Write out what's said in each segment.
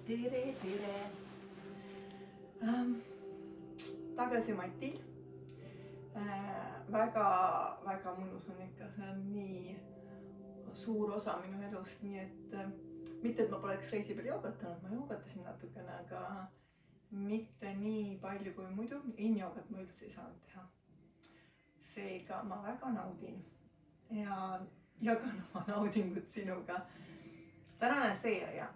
tere! Tagasi Matil. Väga mõnus on ikka, see on nii suur osa minu elust, nii et mitte, et ma poleks reisi peal joogatanud, ma joogatasin natukene, aga mitte nii palju kui muidu. In-joogat ma üldse ei saanud teha. Seega ma väga naudin ja jagan oma naudingut sinuga. Tänane seeria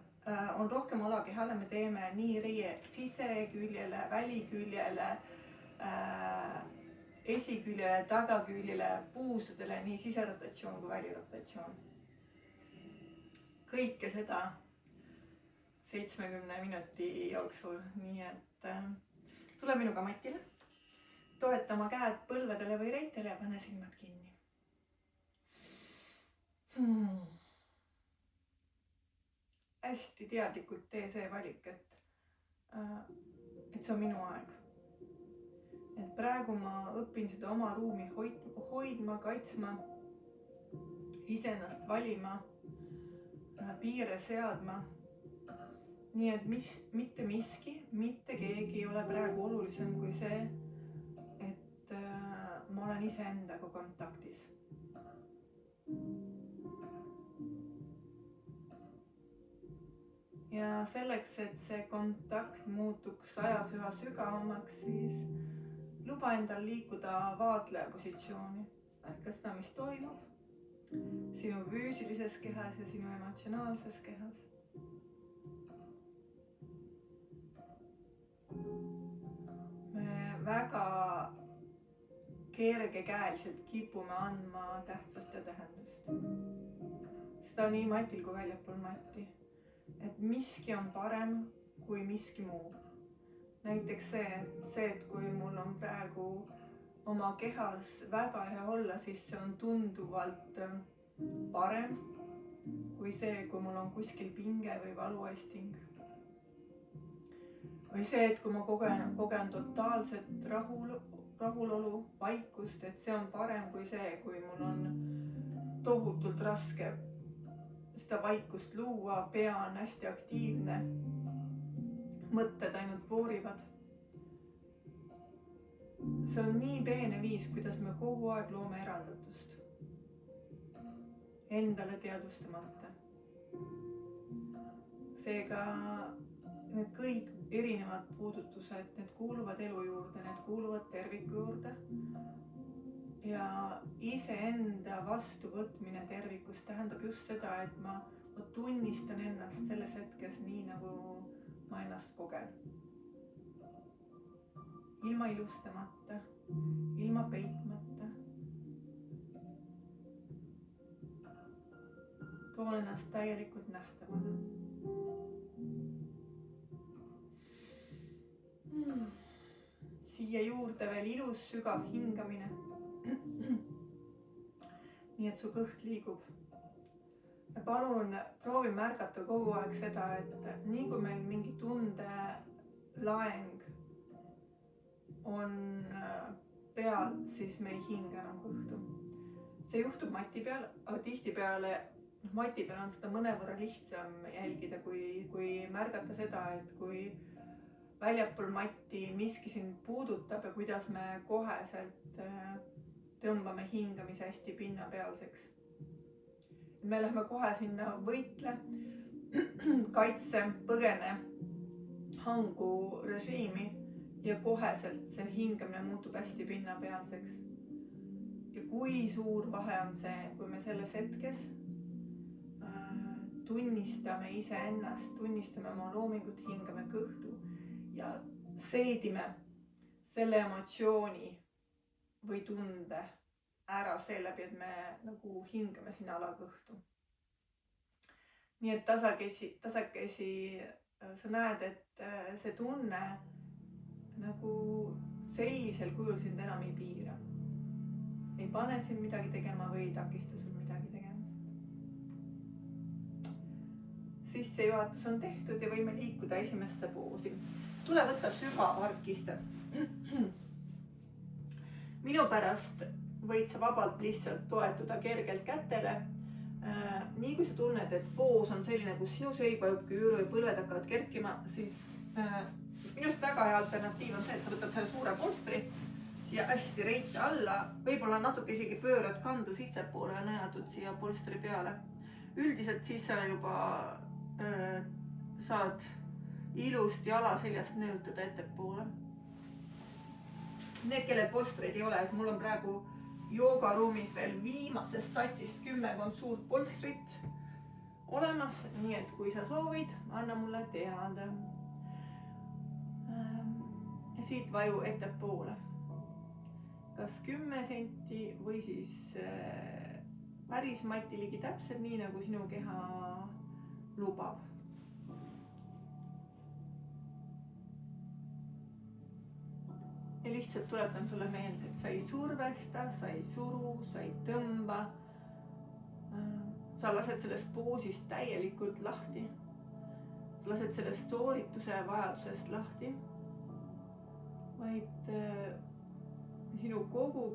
on rohkem alakehale, me teeme nii riie siseküljele, väliküljele, esiküljele, tagaküljele, puusadele, nii siserotatsioon kui välirotatsioon. Kõike seda 70 minuti jooksul, nii et tule minuga matile, toeta oma käed põlvedele või reitele ja pane silmad kinni. Hästi teadlikult tee see valik, et see on minu aeg. Et praegu ma õpin seda oma ruumi hoidma, kaitsma, iseennast valima, piire seadma. Nii et mitte miski, mitte keegi ei ole praegu olulisem kui see, et ma olen iseendaga kontaktis. Ja selleks, et see kontakt muutuks ajas üha sügavamaks, siis luba endal liikuda vaatleja positsiooni. Märka seda, mis toimub sinu füüsilises kehas ja sinu emotsionaalses kehas. Me väga kergekäeliselt kipume andma tähtsust ja tähendust. Seda nii matil kui väljapool matti. Et miski on parem kui miski muu. Näiteks see, et kui mul on praegu oma kehas väga hea olla, siis see on tunduvalt parem kui see, kui mul on kuskil pinge või valuaisting. Või see, et kui ma kogen totaalset rahulolu, vaikust, et see on parem kui see, kui mul on tohutult raske seda vaikust luua, pea on hästi aktiivne, mõtted ainult voorivad. See on nii peene viis, kuidas me kogu aeg loome eraldatust. Endale teadvustamata. Seega need kõik erinevad puudutused, need kuuluvad elu juurde, need kuuluvad terviku juurde. Ja iseenda vastuvõtmine tervikus tähendab just seda, et ma tunnistan ennast selles hetkes nii, nagu ma ennast kogen. Ilma ilustamata, ilma peitmata. Toon ennast täielikult nähtavana. Siia juurde veel ilus sügav hingamine. Nii et su kõht liigub. Ja palun proovi märgata kogu aeg seda, et nii kui meil mingi tunde laeng on peal, siis me ei hinga enam kõhtu. See juhtub mati peal, aga tihtipeale mati peal on seda mõnevõrra lihtsam jälgida, kui märgata seda, et kui väljapool matti miski sind puudutab ja kuidas me koheselt tõmbame hingamise hästi pinnapealseks. Me lähme kohe sinna võitle, kaitse, põgene, hangu režiimi ja koheselt see hingamine muutub hästi pinnapealseks. Ja kui suur vahe on see, kui me selles hetkes tunnistame iseennast, tunnistame oma loomingut, hingame kõhtu ja seedime selle emotsiooni või tunde ära seeläbi, et me nagu hingame sinna alakõhtu. Nii et tasakesi sa näed, et see tunne nagu sellisel kujul sind enam ei piira. Ei pane sind midagi tegema või ei takista sul midagi tegemast. Sissejuhatus on tehtud ja võime liikuda esimesse poosi. Tule võtta sügav harkiste. Minu pärast võid sa vabalt lihtsalt toetuda kergelt kätele nii kui sa tunned, et poos on selline, kus sinu selg vajub küüru ja põlved hakkavad kerkima, siis minust väga hea alternatiiv on see, et sa võtad selle suure polstri siia hästi reite alla, võib-olla natuke isegi pöörad kandu sissepoole ja nõjatud siia polstri peale. Üldiselt siis sa juba saad ilusti jala seljast nõjutada ettepoole. Need, kellel polstreid ei ole, et mul on praegu joogaruumis veel viimasest satsist 10 suurt polstrit olemas, nii et kui sa soovid, anna mulle teada. Siit vaju ettepoole. Kas 10 senti või siis päris mati ligi täpselt nii, nagu sinu keha lubab. Ja lihtsalt tuletan sulle meelde, et sa ei survesta, sa ei suru, sa ei tõmba. Sa lased sellest poosist täielikult lahti. Sa lased sellest soorituse vajadusest lahti. Vaid sinu kogu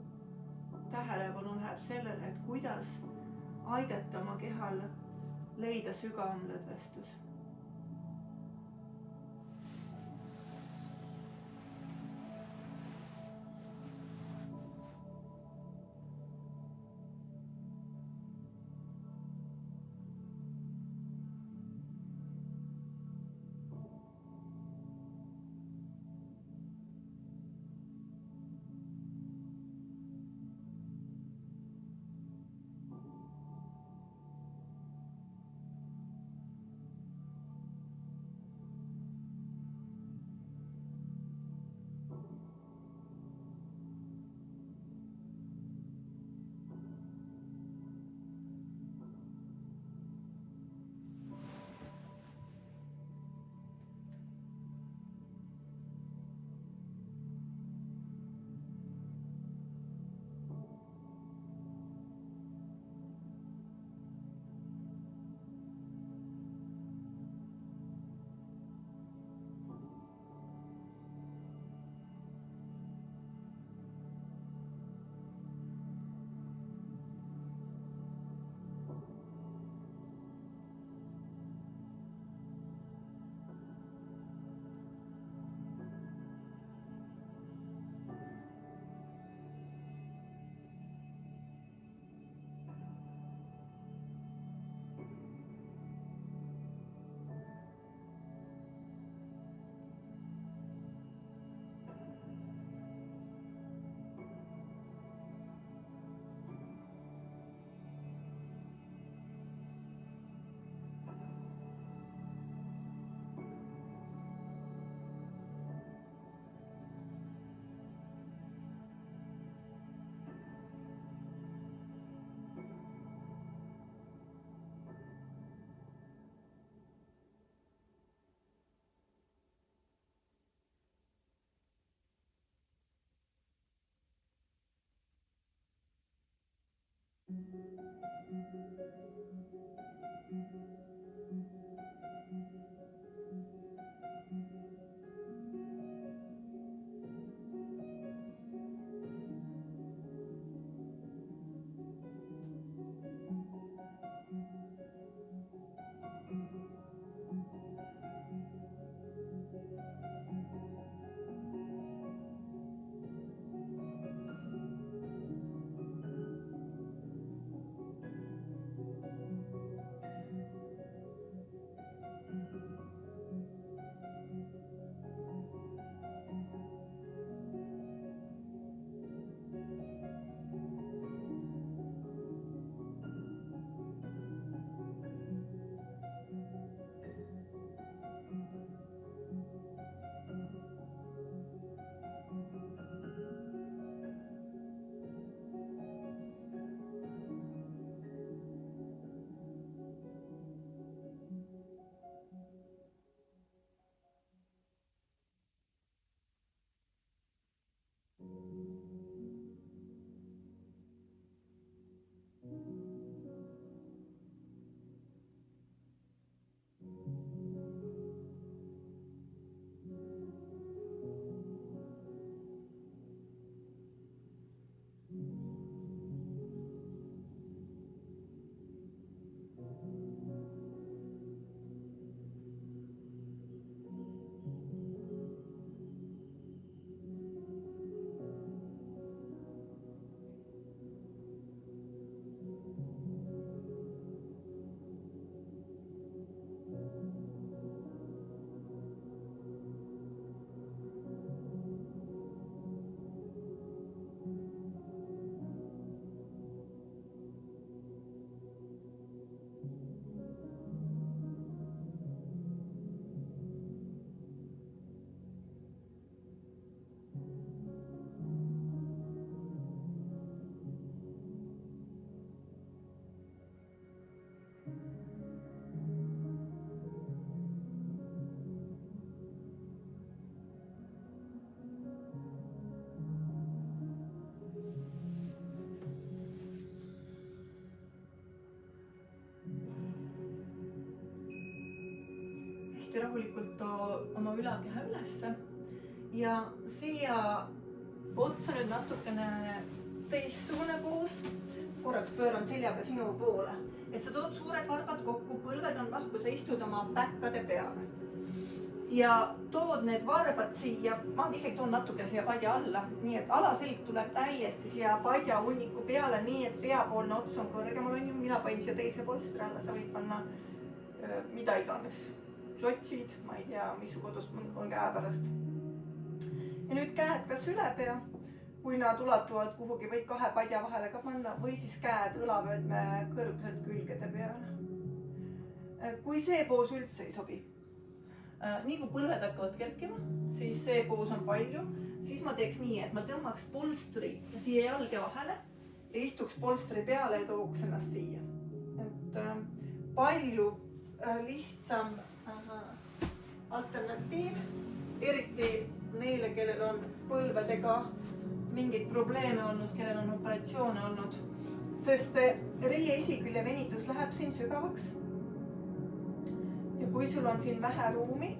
tähelepanu läheb sellele, et kuidas aidata oma kehal leida sügavam lõdvestus. hästi rahulikult oma ülakeha ülesse ja siia otsa nüüd natukene teistsugune poos. Korraks pööran seljaga sinu poole, et sa tood suured varbad kokku, põlved on lahku, sa istud oma päkkade peale ja tood need varbad siia, ma isegi toon natuke siia padja alla, nii et alaselg tuleb täiesti siia padja hunniku peale, nii et peapoolne ots on kõrgemal, on ju, mina panin siia teise polstri alla, sa võid panna mida iganes, klotsid, ma ei tea, mis su kodus on käepärast. Ja nüüd käed kas üle pea, kui nad ulatuvad kuhugi, võid kahe padja vahele ka panna või siis käed õlavöötme kõrguselt külgede peale. Kui see poos üldse ei sobi, nii kui põlved hakkavad kerkima, siis see poos on palju, siis ma teeks nii, et ma tõmbaks polstri siia jalge vahele ja istuks polstri peale ja tooks ennast siia. Et palju lihtsam alternatiiv, eriti neile, kellel on põlvedega mingeid probleeme olnud, kellel on operatsioone olnud, sest see reie esikülje venitus läheb siin sügavaks. Ja kui sul on siin vähe ruumi,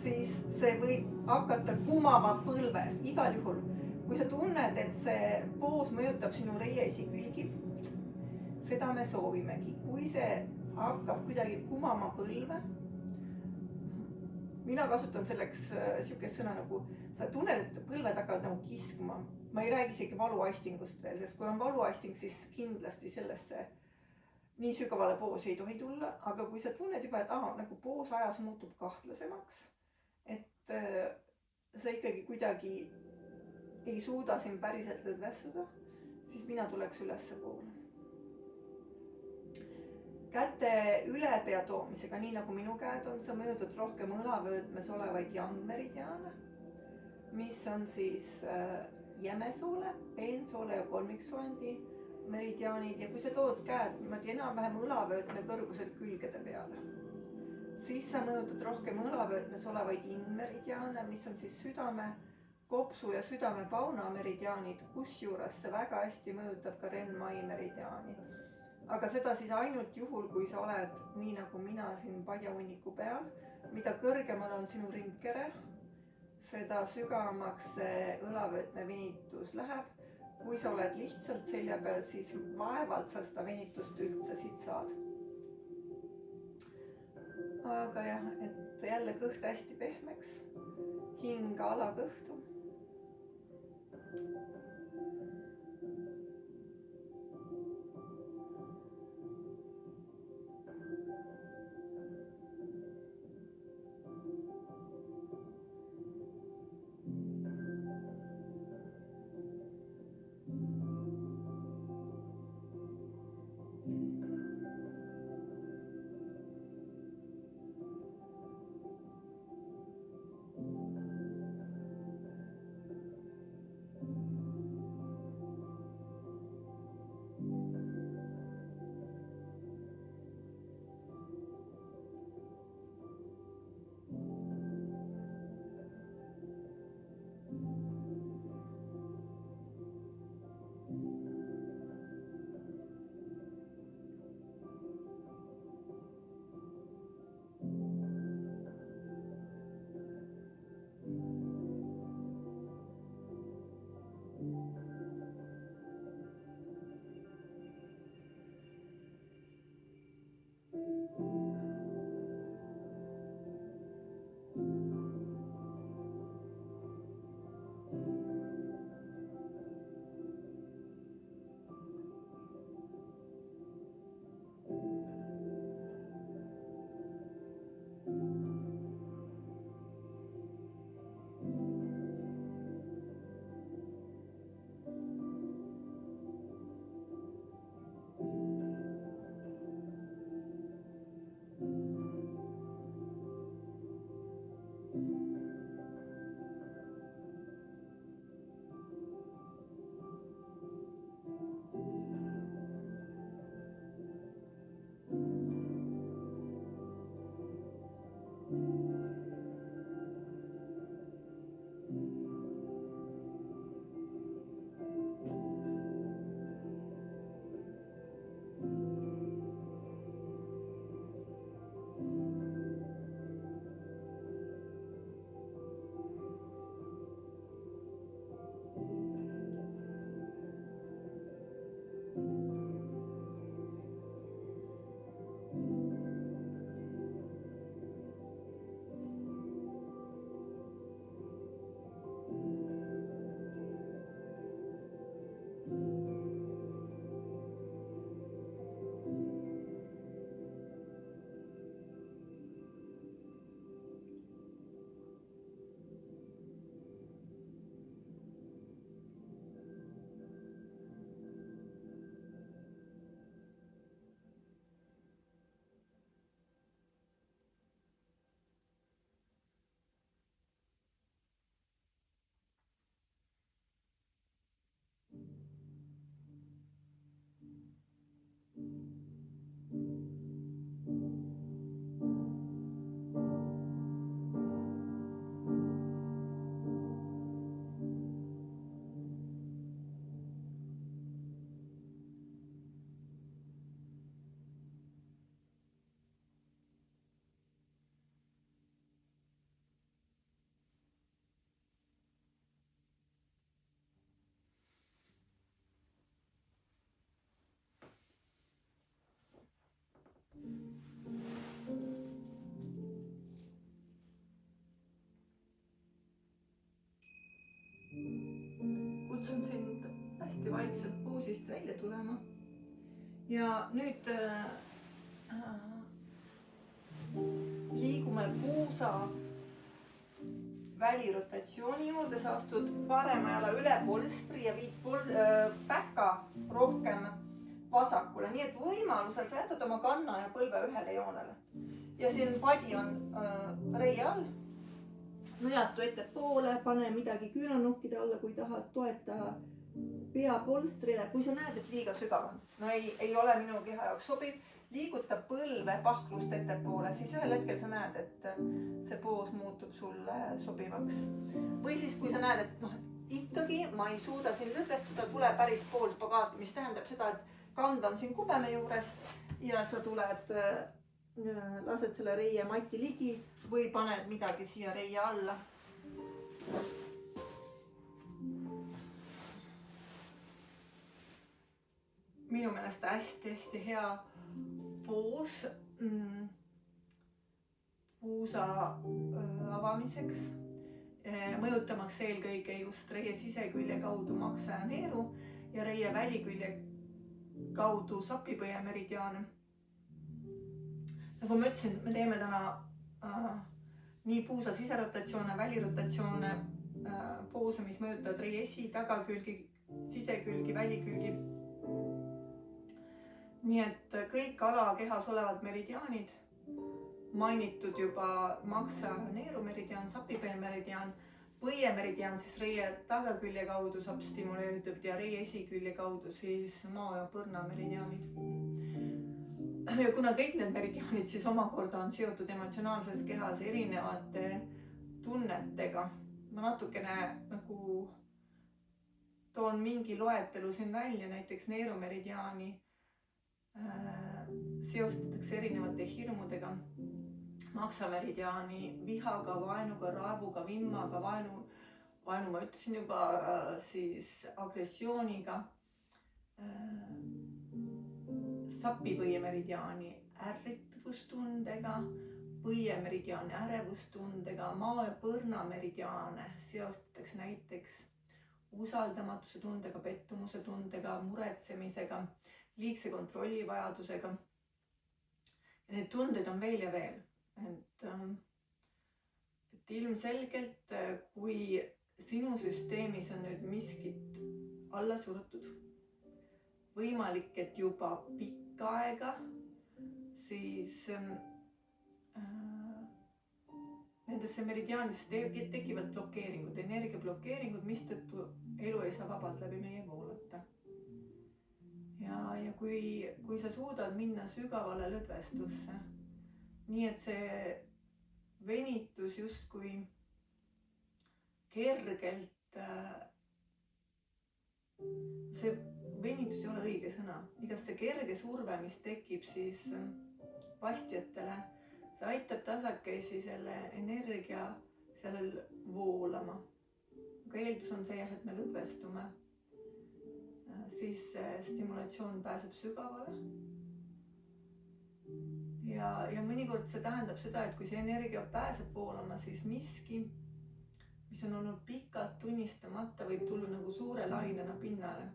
siis see võib hakata kumama põlves igal juhul. Kui sa tunned, et see poos mõjutab sinu reie esikülgi, seda me soovimegi. Kui see hakkab kuidagi kumama põlve, mina kasutan selleks sihukest sõna nagu, sa tunned, et põlved hakkavad nagu kiskuma. Ma ei räägi isegi valuaistingust veel, sest kui on valuaisting, siis kindlasti sellesse nii sügavale poosi ei tohi tulla, aga kui sa tunned juba, et nagu poos ajas muutub kahtlasemaks, et sa ikkagi kuidagi ei suuda siin päriselt lõdvestuda, siis mina tuleks ülesse poole. Käte üle pea toomisega, nii nagu minu käed on, sa mõjutad rohkem õlavöötmes olevaid yang-meridiaane, mis on siis jämesoole, peensoole ja kolmiksoondi meridiaanid ja kui sa tood käed enam-vähem õlavöötme kõrguselt külgede peale, siis sa mõjutad rohkem õlavöötmes olevaid yin-meridiaane, mis on siis südame, kopsu ja südame pauna meridiaanid, kusjuures see väga hästi mõjutab ka Ren-mai meridiaani. Aga seda siis ainult juhul, kui sa oled nii nagu mina siin padjahunniku peal, mida kõrgemal on sinu ringkere, seda sügavamaks see õlavöötme venitus läheb. Kui sa oled lihtsalt selja peal, siis vaevalt sa seda venitust üldse siit saad. Aga jah, et jälle kõht hästi pehmeks, hinga alakõhtu. hästi vaikselt poosist välja tulema. Ja nüüd liigume puusa välirotatsiooni juurde, sa astud parema jala üle polstri ja viid päka rohkem vasakule, nii et võimalusel sa jätad oma kanna ja põlve ühele joonele. Ja siin padi on reie all. Nõjatu ettepoole, pane midagi küünarnukkide alla, kui tahad, toeta pea polstrile. Kui sa näed, et liiga sügav on, no ei ole minu keha jaoks sobiv, liiguta põlve pahklust ettepoole, siis ühel hetkel sa näed, et see poos muutub sulle sobivaks. Või siis, kui sa näed, et ikkagi ma ei suuda siin lõdvestuda, tuleb päris pool spagaati, mis tähendab seda, et kand on siin kubeme juures ja sa tuled, lased selle reie mati ligi või paned midagi siia reie alla. Minu meelest hästi hea poos puusa avamiseks, mõjutamaks eelkõige just reie sisekülje kaudu maksa ja neeru ja reie välikülje kaudu sapipõie meridiaane. Nagu ma ütlesin, me teeme täna nii puusa siserotatsioone, välirotatsioone, poose, mis mõjutavad reie esi, tagakülgi, sisekülgi, välikülgi. Nii et kõik alakehas olevad meridiaanid, mainitud juba maksa ja neeru meridiaan, sapipõie meridiaan, põie meridiaan siis reie tagakülje kaudu saab stimuleeritud ja reie esikülje kaudu siis maa ja põrna meridiaanid. Ja kuna kõik need meridiaanid siis omakorda on seotud emotsionaalses kehas erinevate tunnetega, ma natukene nagu toon mingi loetelu siin välja, näiteks neerumeridiaani seostatakse erinevate hirmudega, maksameridiaani vihaga, vaenuga, raevuga, vimmaga, vaenu ma ütlesin juba, siis agressiooniga, sapipõie meridiaani ärrituvustundega, põie meridiaani ärevustundega, maa ja põrna meridiaane seostatakse näiteks usaldamatuse tundega, pettumuse tundega, muretsemisega, liigse kontrolli vajadusega. Ja need tunded on veel ja veel. Et ilmselgelt, kui sinu süsteemis on nüüd miskit alla surutud, võimalik, et juba pikka aega, siis nendesse meridiaanidesse tekivad blokeeringud, energiablokeeringud, mistõttu elu ei saa vabalt läbi meie voolata. Ja kui sa suudad minna sügavale lõdvestusse, nii et see venitus justkui kergelt, see venitus ei ole õige sõna, igast see kerge surve, mis tekib siis vastjatele, see aitab tasakesi selle energia seal voolama. Aga eeldus on see, et me lõdvestume. Siis stimulatsioon pääseb sügavale. Ja mõnikord see tähendab seda, et kui see energia pääseb voolama, siis miski, mis on olnud pikalt tunnistamata, võib tulla nagu suure lainena pinnale.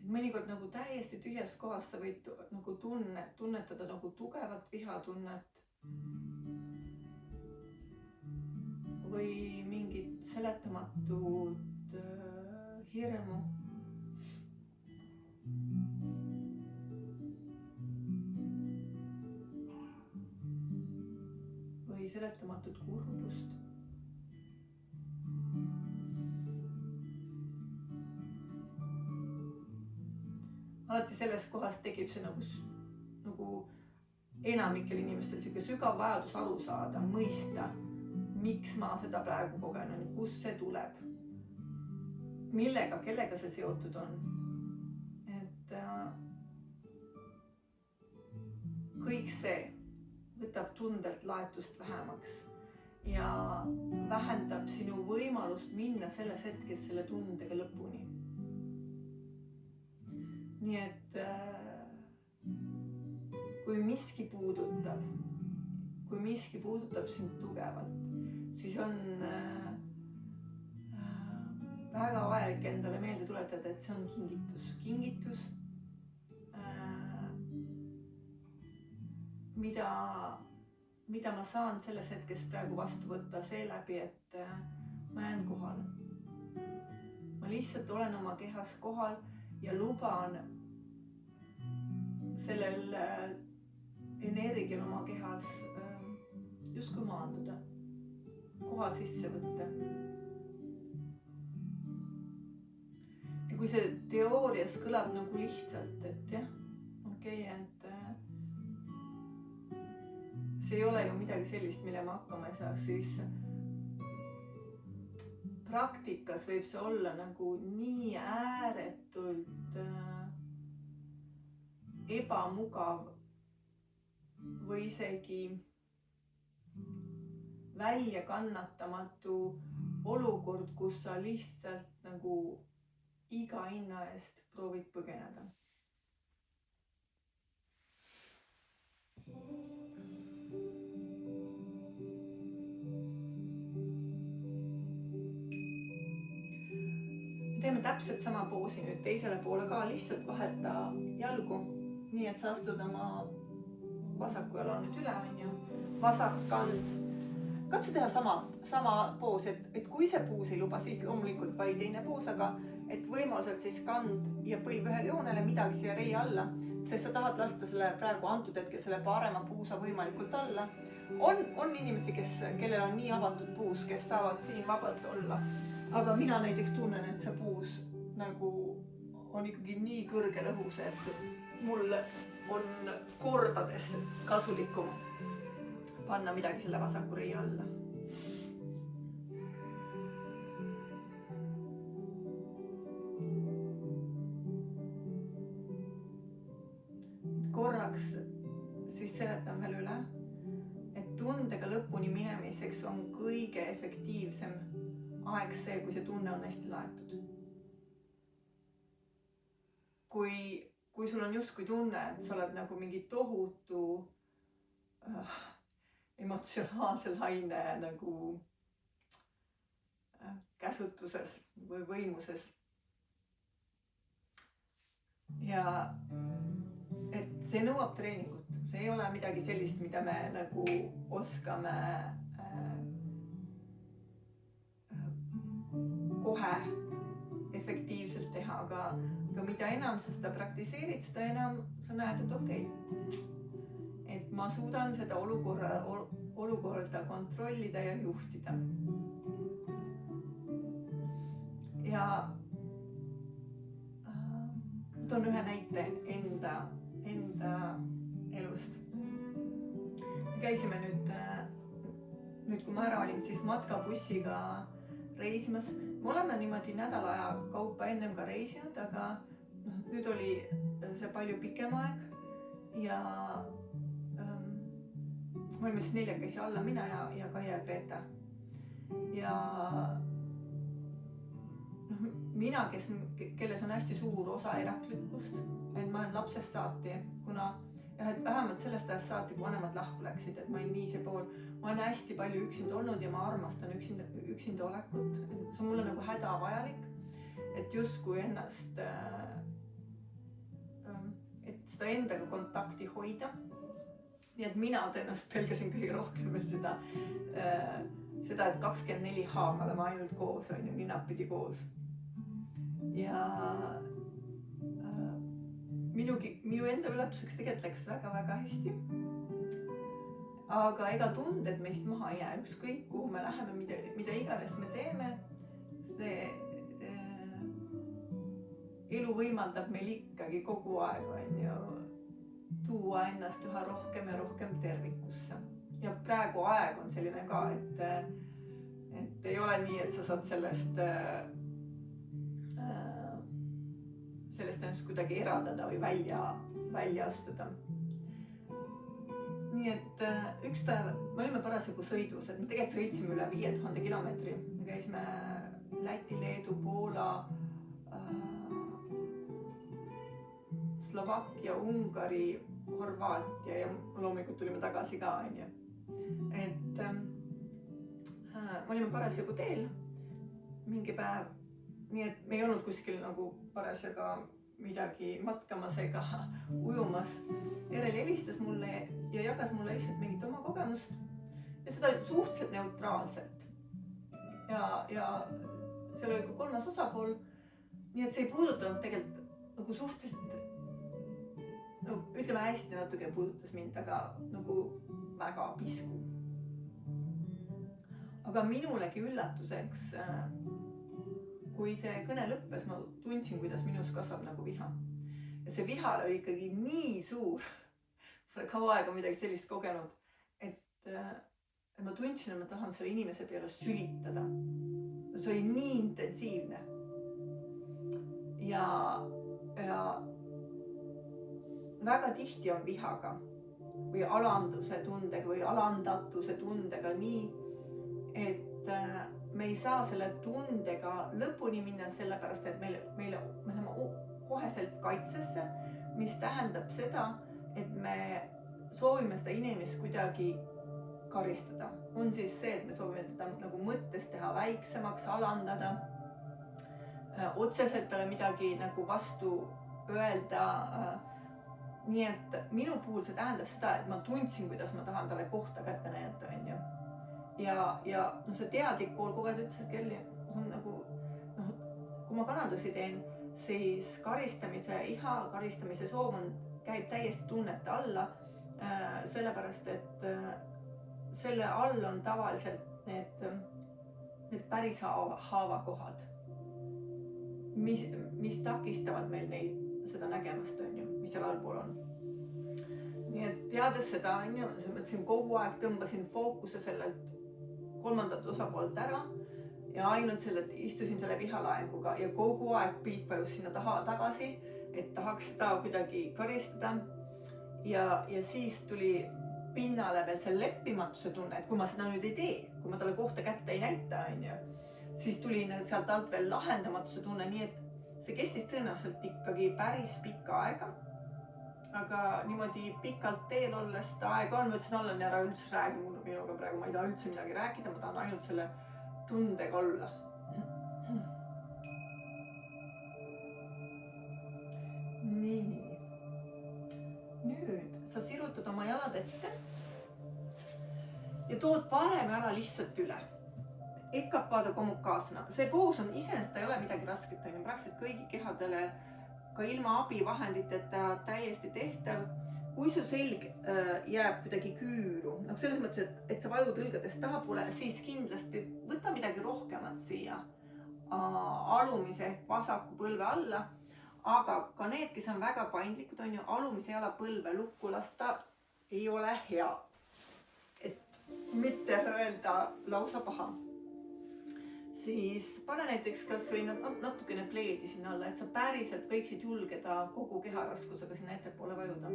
Mõnikord nagu täiesti tühjas kohas sa võid nagu tunnetada nagu tugevat vihatunnet või mingit seletamatut hirmu. Või seletamatut kurbust. Alati selles kohas tekib see nagu enamikel inimestel siuke sügav vajadus aru saada, mõista, miks ma seda praegu kogen, kust see tuleb, millega, kellega see seotud on. Et kõik see võtab tundelt laetust vähemaks ja vähendab sinu võimalust minna selles hetkes selle tundega lõpuni. Nii et kui miski puudutab sind tugevalt, siis on väga vajalik endale meelde tuletada, et see on kingitus, mida ma saan selles hetkes praegu vastu võtta seeläbi, et ma jään kohale. Ma lihtsalt olen oma kehas kohal ja luban sellel energial oma kehas justkui maanduda, koha sisse võtta. Ja kui see teoorias kõlab nagu lihtsalt, et jah, okei, et see ei ole ju midagi sellist, mille ma hakkama ei saa, siis praktikas võib see olla nagu nii ääretult ebamugav või isegi väljakannatamatu olukord, kus sa lihtsalt nagu iga hinna eest proovid põgeneda. Teeme täpselt sama poosi nüüd teisele poole ka, lihtsalt vahelda jalgu, nii et sa astud oma vasaku jala nüüd üle, vasak kand. Katsu teha sama poos, et kui see puus ei luba, siis loomulikult vali teine poos, aga et võimaluselt siis kand ja põlv ühele joonele, midagi siia rei alla, sest sa tahad lasta selle praegu antud hetkel selle parema puusa võimalikult alla. On inimesi, kellel on nii avatud puus, kes saavad siin vabalt olla. Aga mina näiteks tunnen, et see puus nagu on ikkagi nii kõrgel õhus, et mul on kordades kasulikum panna midagi selle vasaku rei alla. Korraks siis seletan veel üle, et tundega lõpuni minemiseks on kõige efektiivsem aeg see, kui see tunne on hästi laetud. Kui sul on justkui tunne, et sa oled nagu mingi tohutu emotsionaalse laine nagu käsutuses või võimuses. Ja et see nõuab treeningut, see ei ole midagi sellist, mida me nagu oskame kohe efektiivselt teha, aga mida enam sa seda praktiseerid, seda enam sa näed, et okei. Et ma suudan seda olukorda kontrollida ja juhtida. Ja toon ühe näite enda elust. Me käisime nüüd kui ma ära olin, siis matkabussiga reisimas. Me oleme niimoodi nädala aja kaupa ennem ka reisinud, aga nüüd oli see palju pikem aeg ja me olime siis neljakesi alla, mina ja Kaia ja Greta. Ja mina, kelles on hästi suur osa eraklikkust, et ma olen lapsest saati, kuna et vähemalt sellest ajast saati, kui vanemad lahku läksid, et ma olin 5,5. Ma olen hästi palju üksinda olnud ja ma armastan üksinda olekut. See on mulle nagu hädavajalik, et justkui ennast, et seda endaga kontakti hoida. Nii et mina tõenäoliselt pelgasin kõige rohkem veel seda, et 24H me oleme ainult koos, ninapidi koos. Ja minu enda üllatuseks tegelikult läks väga-väga hästi. Aga ega tunded meist maha ei jää, ükskõik kuhu me läheme, mida iganes me teeme, see elu võimaldab meil ikkagi kogu aeg tuua ennast üha rohkem ja rohkem tervikusse. Ja praegu aeg on selline ka, et ei ole nii, et sa saad sellest ennast kuidagi eradada või välja astuda. Nii et üks päev me olime parasjagu sõidus, et me tegelikult sõitsime üle 5000 kilomeetri. Me käisime Läti, Leedu, Poola, Slovakkia, Ungari, Horvaatia ja loomulikult tulime tagasi ka. Et me olime parasjagu teel mingi päev nii et me ei olnud kuskil nagu parasjaga midagi matkamas ega ujumas. Erel helistas mulle ja jagas mulle lihtsalt mingit oma kogemust ja seda suhteliselt neutraalselt. Ja seal oli ka kolmas osapool. Nii et see ei puudutanud tegelikult nagu suhteliselt, no ütleme hästi natuke puudutas mind, aga nagu väga pisku. Aga minulegi üllatuseks, kui see kõne lõppes, ma tundsin, kuidas minus kasvab nagu viha. Ja see viha oli ikkagi nii suur, pole kaua aega midagi sellist kogenud, et ma tundsin, et ma tahan selle inimese peale sülitada. See oli nii intensiivne. Ja väga tihti on vihaga või alanduse tundega või alandatuse tundega nii, et me ei saa selle tundega lõpuni minna, sellepärast et me läheme koheselt kaitsesse, mis tähendab seda, et me soovime seda inimest kuidagi karistada. On siis see, et me soovime teda nagu mõttes teha väiksemaks, alandada, otseselt talle midagi nagu vastu öelda. Nii et minu puhul see tähendas seda, et ma tundsin, kuidas ma tahan talle kohta kätte näidata, on ju. Ja no see teadlik pool kogu aeg ütles, et Kerli, see on nagu, kui ma kannadusi teen, siis karistamise iha, karistamise soov käib täiesti tunnete alla, sellepärast, et selle all on tavaliselt need päris haavakohad, mis takistavad meil seda nägemast, on ju, mis seal allpool on. Nii et teades seda, on ju, mõtlesin kogu aeg tõmbasin fookuse sellelt kolmandat osapoolt ära ja ainult istusin selle vihalaenguga ja kogu aeg pilt vajus sinna taha tagasi, et tahaks seda kuidagi karistada. Ja siis tuli pinnale veel see leppimatuse tunne, et kui ma seda nüüd ei tee, kui ma talle kohta kätte ei näita, on ju, siis tuli sealt alt veel lahendamatuse tunne, nii et see kestis tõenäoliselt ikkagi päris pikka aega. Aga niimoodi pikalt teel olles seda aega on, mõtlesin, Allan, ära üldse räägi minuga praegu, ma ei taha üldse midagi rääkida, ma tahan ainult selle tundega olla. Nii. Nüüd sa sirutad oma jalad ette ja tood parem jala lihtsalt üle. Ekkapaada Gomukhasana. See poos on iseenesest, ta ei ole midagi rasket, on ju, praktiliselt kõigi kehadele ka ilma abivahenditeta täiesti tehtav. Kui su selg jääb kuidagi küüru, selles mõttes, et sa vajud õlgadest tahapoole, siis kindlasti võta midagi rohkemat siia alumise ehk vasaku põlve alla. Aga ka need, kes on väga paindlikud, on ju, alumise jala põlve lukku lasta ei ole hea. Et mitte öelda lausa paha. Siis pane näiteks kas või natukene pleedi sinna alla, et sa päriselt võiksid julgeda kogu keharaskusega sinna ettepoole vajuda.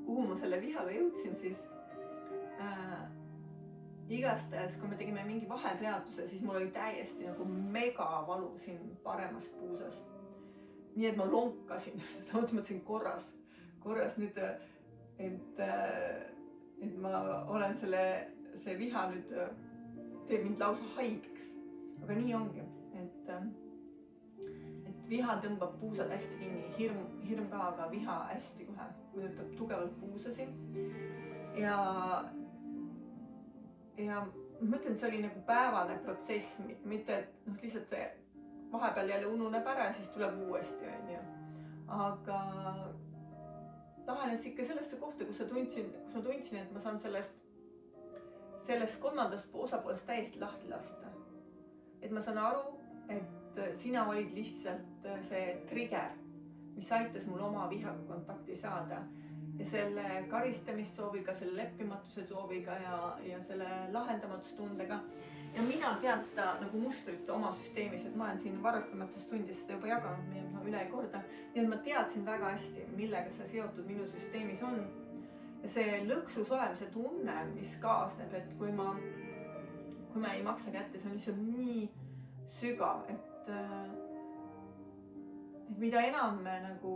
Kuhu ma selle vihaga jõudsin, siis igastahes, kui me tegime mingi vahepeatuse, siis mul oli täiesti nagu mega valu siin paremas puusas. Nii et ma lonkasin, mõtlesin korras nüüd, et ma olen see viha nüüd teeb mind lausa haigeks. Aga nii ongi, et viha tõmbab puusad hästi kinni, hirm ka, aga viha hästi kohe mõjutab tugevalt puusasi. Ja ma mõtlen, et see oli nagu päevane protsess, mitte et lihtsalt see vahepeal jälle ununeb ära ja siis tuleb uuesti, on ju. Aga lahenes ikka sellesse kohta, kus ma tundsin, et ma saan sellest kolmandast osapoolest täiesti lahti lasta. Et ma saan aru, et sina olid lihtsalt see trigger, mis aitas mul oma vihaga kontakti saada. Ja selle karistamissooviga, selle leppimatuse sooviga ja selle lahendamatustundega. Ja mina tean seda nagu mustrit oma süsteemis, et ma olen siin varastamatest tundidest seda juba jaganud, nii et ma üle ei korda. Nii et ma teadsin väga hästi, millega see seotud minu süsteemis on. Ja see lõksus olemise tunne, mis kaasneb, et kui ma ei maksa kätte, see on lihtsalt nii sügav, et mida enam me nagu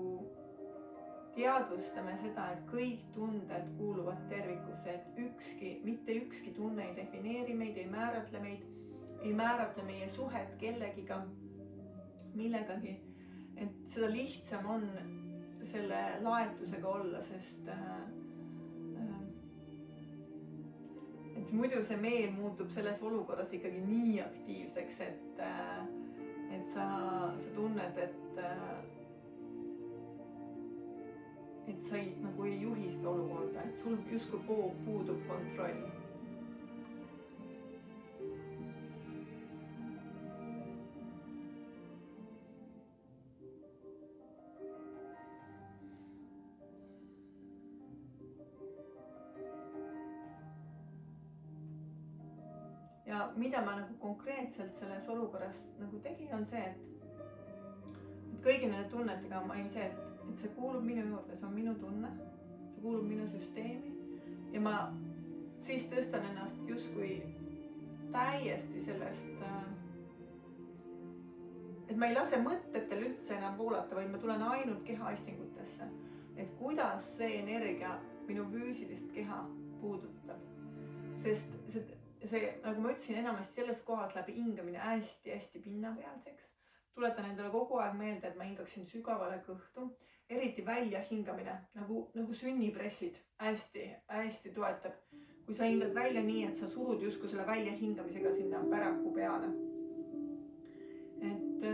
teadvustame seda, et kõik tunded kuuluvad tervikusse, et mitte ükski tunne ei defineeri meid, ei määratle meie suhet kellegiga, millegagi. Et seda lihtsam on selle laetusega olla, sest et muidu see meel muutub selles olukorras ikkagi nii aktiivseks, et sa tunned, et sa ei juhi seda olukorda, et sul justkui puudub kontroll. Ja mida ma konkreetselt selles olukorras tegin, on see, et kõigi nende tunnetega ma olin see, et see kuulub minu juurde, see on minu tunne, see kuulub minu süsteemi ja ma siis tõstan ennast justkui täiesti sellest, et ma ei lase mõtetel üldse enam voolata, vaid ma tulen ainult kehaistingutesse, et kuidas see energia minu füüsilist keha puudutab, sest see, nagu ma ütlesin, enamasti selles kohas läbi hingamine hästi pinnapealseks. Tuletan endale kogu aeg meelde, et ma hingaksin sügavale kõhtu, eriti välja hingamine, nagu sünnipressid, hästi toetab. Kui sa hingad välja nii, et sa surud justkui selle välja hingamisega sinna päraku peale. Et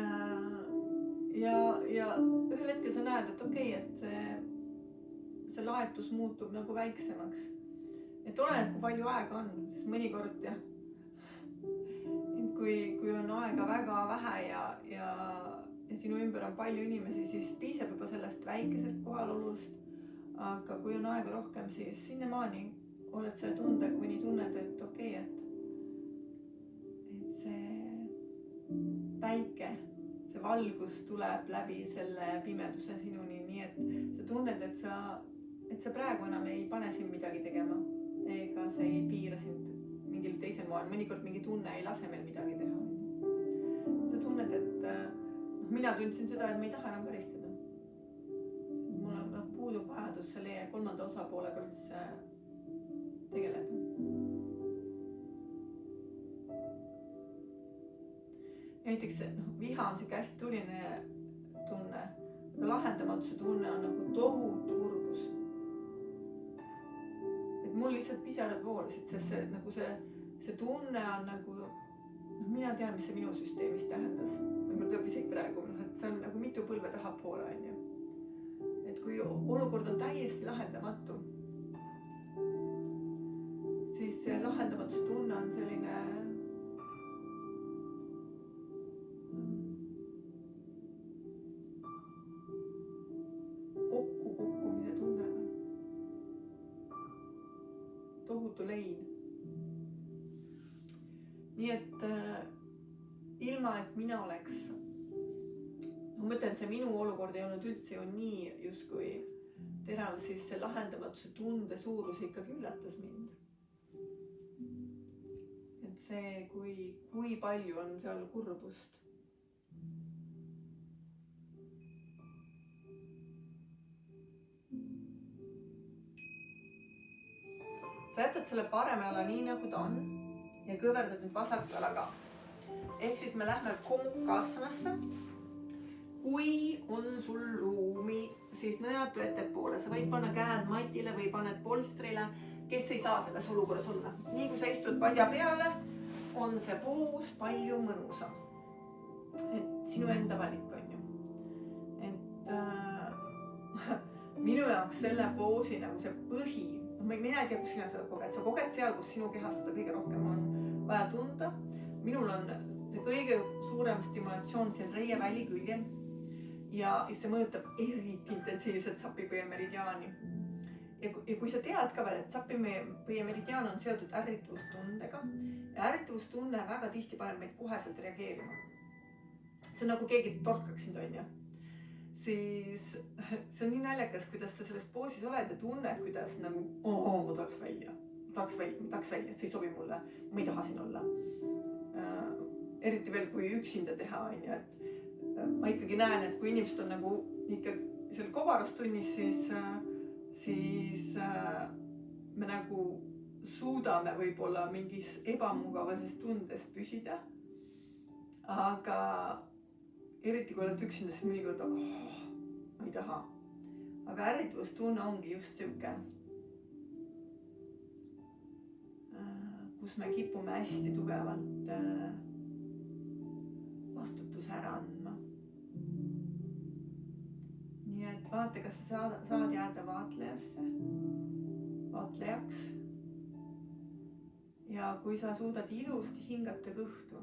ja ühel hetkel sa näed, et okei, et see laetus muutub väiksemaks. Et oleneb, kui palju aega on, sest mõnikord jah, kui on aega väga vähe ja sinu ümber on palju inimesi, siis piisab juba sellest väikesest kohalolust. Aga kui on aega rohkem, siis sinnamaani oled selle tundega, kuni tunned, et okei, et see päike, see valgus tuleb läbi selle pimeduse sinuni, nii et sa tunned, et sa praegu enam ei pane siin midagi tegema. Ega see ei piira sind mingil teisel moel, mõnikord mingi tunne ei lase meil midagi teha. Sa tunned, et mina tundsin seda, et ma ei taha enam karistada. Mul puudub vajadus selle kolmanda osapoolega üldse tegeleda. Näiteks viha on siuke hästi tuline tunne, aga lahendamatuse tunne on tohutu kurbus. Mul lihtsalt pisarad voolasid, sest see tunne on mina tean, mis see minu süsteemis tähendas. Mul tuleb isegi praegu, et see on mitu põlve tahapoole, on ju. Et kui olukord on täiesti lahendamatu, siis see lahendamatuse tunne on selline kokkukukkumise tunne. Tohutu lein. Nii et ilma, et mina oleks, ma mõtlen, see minu olukord ei olnud üldse ju nii justkui terav, siis see lahendamatuse tunde suurus ikkagi üllatas mind. Et see, kui palju on seal kurbust. Sa jätad selle parema jala nii, nagu ta on ja kõverdad nüüd vasaku jalaga. Ehk siis me lähme Gomukhasanasse. Kui on sul ruumi, siis nõjatu ettepoole. Sa võid panna käed matile või paned polstrile, kes ei saa selles olukorras olla. Nii kui sa istud padja peale, on see poos palju mõnusam. Et sinu enda valik on ju. Et minu jaoks selle poosi see põhi, mina ei tea, kus sina seda koged. Sa koged seal, kus sinu kehas seda kõige rohkem on vaja tunda. Minul on see kõige suurem stimulatsioon seal reieväli külje ja see mõjutab eriti intensiivselt sapipõie meridiaani. Ja kui sa tead ka veel, et sapipõie meridiaan on seotud ärrituvustundega ja ärrituvustunne väga tihti paneb meid koheselt reageerima. See on nagu keegi torkaks sind, on ju. Siis see on nii naljakas, kuidas sa selles poosis oled ja tunned, kuidas ma tahaks välja, see ei sobi mulle, ma ei taha siin olla. Eriti veel, kui üksinda teha, on ju, et ma ikkagi näen, et kui inimesed on ikka seal kobarustunnis, siis me nagu suudame võib-olla mingis ebamugavases tundes püsida. Aga eriti kui oled üksinda, siis mõnikord ma ei taha. Aga ärritvustunne ongi just siuke, kus me kipume hästi tugevalt vastutuse ära andma. Nii et vaata, kas sa saad jääda vaatlejaks. Ja kui sa suudad ilusti hingata kõhtu,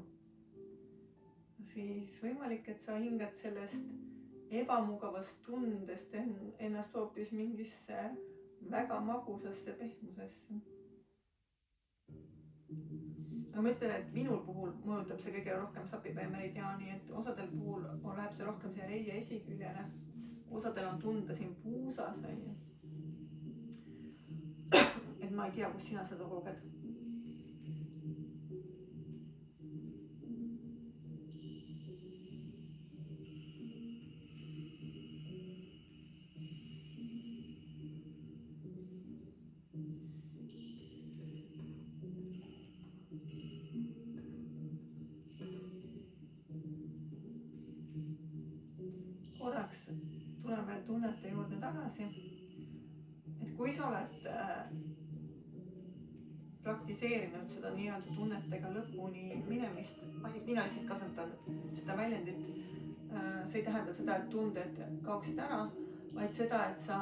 siis võimalik, et sa hingad sellest ebamugavast tundest ennast hoopis mingisse väga magusasse pehmusesse. Aga ma ütlen, et minul puhul mõjutab see kõige rohkem sapipäe meridiaani, et osadel puhul läheb see rohkem siia reie esiküljele, osadel on tunda siin puusas, on ju. Et ma ei tea, kus sina seda koged. Korraks tulen veel tunnete juurde tagasi, et kui sa oled praktiseerinud seda nii-öelda tunnetega lõpuni minemist, mina lihtsalt kasutan seda väljendit, see ei tähenda seda, et tunded kaoksid ära, vaid seda, et sa